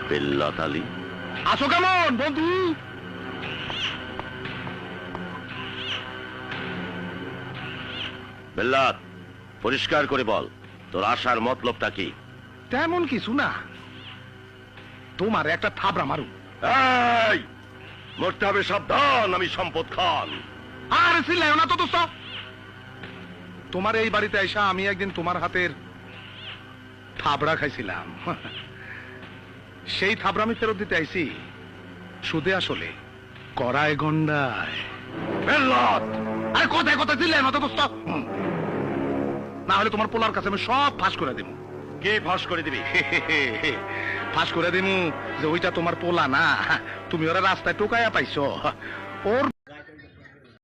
বেল্লাত আলী, আসো কেমন বন্ধু? বেল্লাত, পরিষ্কার করে বল তোর আসার মতলবটা কি? তেমন কিছু না, তোমার একটা থাবড়া মারু। এই, মরতে হবে সাবধান, আমি সম্পদ খান। আর চিল্লায় না তো দোস্ত। তোমার এই বাড়িতে আইসা আমি একদিন তোমার হাতের থাবড়া খাইছিলাম। সেই থাবড়া আমি ফেরত দিতে আইছি, সুদে আসলে করায় গন্ডায়। বেল্লাত, আরে কোথায় কোথায় চিল্লায় না তো দোস্ত। না হলে তোমার পোলার কাছে আমি সব ফাঁস করে দেবো। কে ফাঁস করে দিবি? ফাঁস করে দিমু যে ওইটা তোমার পোলা না, তুমি ওরা রাস্তায় টোকায়া পাইছো। ওর